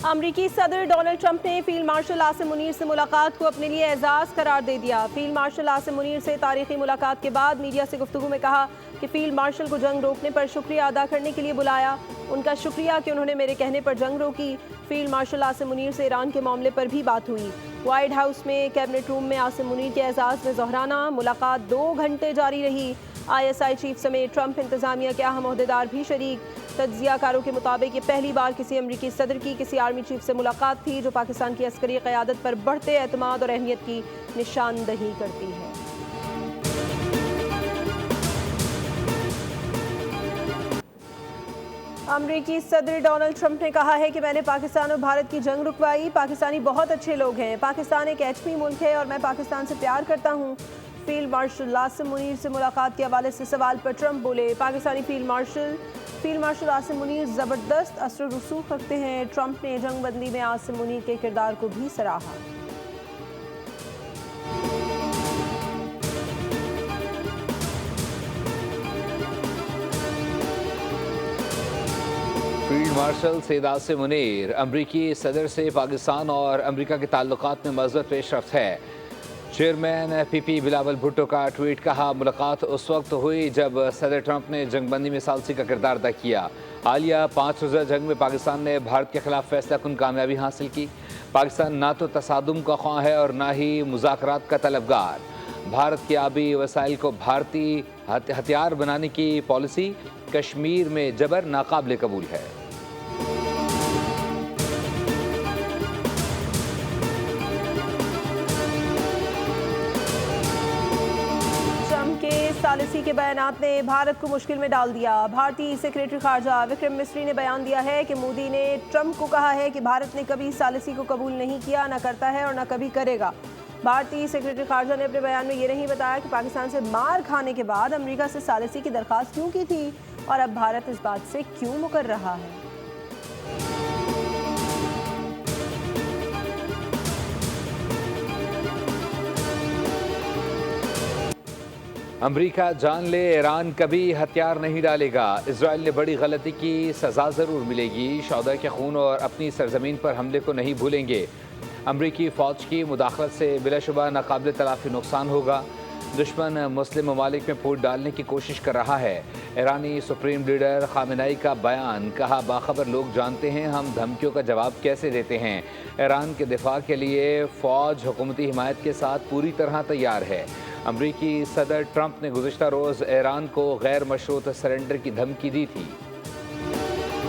अमरीकी सदर Donald Trump ने फील्ड मार्शल आसिम मुनीर से मुलाकात को अपने लिए एजाज़ करार दे दिया। फील्ड मार्शल आसिम मुनीर से तारीखी मुलाकात के बाद मीडिया से गुफ्तगू में कहा कि फील्ड मार्शल को जंग रोकने पर शुक्रिया अदा करने के लिए बुलाया। उनका शुक्रिया कि उन्होंने मेरे कहने पर जंग रोकी। फील्ड मार्शल आसिम मुनीर से ईरान के मामले पर भी बात हुई। व्हाइट हाउस में कैबिनेट रूम में आसिम मुनीर के एजाज़ में ज़ोहराना मुलाकात 2 घंटे जारी रही। ISI चीफ समेत ट्रंप इंतजामिया के अहम ओहदेदार भी शरीक। तज्जियाकारों के मुताबिक ये पहली बार किसी अमरीकी सदर की किसी आर्मी चीफ से मुलाकात थी, जो पाकिस्तान की अस्करी क़यादत पर बढ़ते एतमाद और अहमियत की निशानदही करती है। अमरीकी सदर डोनाल्ड ट्रंप ने कहा है कि मैंने पाकिस्तान और भारत की जंग रुकवाई। पाकिस्तानी बहुत अच्छे लोग हैं। पाकिस्तान एक एटमी मुल्क है और मैं पाकिस्तान से प्यार करता हूँ। फील्ड मार्शल आसिम मुनीर से मुलाकात के हवाले से सवाल पर ट्रंप बोले, पाकिस्तानी फील्ड मार्शल आसिम मुनीर ज़बरदस्त असर रसूख रखते हैं। ट्रंप ने जंगबंदी में आसिम मुनीर के किरदार को भी सराहा। फील्ड मार्शल सैयद आसिम मुनीर, अमरीकी सदर से पाकिस्तान और अमरीका के ताल्लुकात में मज़बूत पेशरफ्त है। चेयरमैन PP बिलावल भुट्टो का ट्वीट, कहा मुलाकात उस वक्त हुई जब सदर ट्रंप ने जंगबंदी में सालसी का किरदार अदा किया। हालिया 5 रोज़ा जंग में पाकिस्तान ने भारत के खिलाफ फैसला कुन कामयाबी हासिल की। पाकिस्तान ना तो तसादुम का ख्वाह है और ना ही मुज़ाकरात का तलबगार। भारत के आबी वसाइल को भारतीय हथियार बनाने की पॉलिसी कश्मीर में जबर नाकाबिले कबूल है। सालिसी के बयानात ने भारत को मुश्किल में डाल दिया। भारतीय सेक्रेटरी खारजा विक्रम मिस्री ने बयान दिया है कि मोदी ने ट्रंप को कहा है कि भारत ने कभी सालिसी को कबूल नहीं किया, न करता है और न कभी करेगा। भारतीय सेक्रेटरी खारजा ने अपने बयान में ये नहीं बताया कि पाकिस्तान से मार खाने के बाद अमेरिका से सालिसी की दरख्वास्त क्यों की थी और अब भारत इस बात से क्यों मुकर रहा है। अमरीका जान ले ईरान कभी हथियार नहीं डालेगा। इजराइल ने बड़ी गलती की, सज़ा ज़रूर मिलेगी। शौदा के खून और अपनी सरजमीन पर हमले को नहीं भूलेंगे। अमरीकी फ़ौज की मुदाखलत से बिलाशुबा नाकाबिल तलाफ़ी नुकसान होगा। दुश्मन मुस्लिम ममालिक में फूट डालने की कोशिश कर रहा है। ईरानी सुप्रीम लीडर खामेनेई का बयान, कहा बाखबर लोग जानते हैं हम धमकियों का जवाब कैसे देते हैं। ईरान के दिफा के लिए फ़ौज हुकूमती हिमायत के साथ पूरी तरह तैयार है। अमरीकी सदर ट्रंप ने गुज़िश्ता रोज़ ईरान को गैर मशरूत सरेंडर की धमकी दी थी।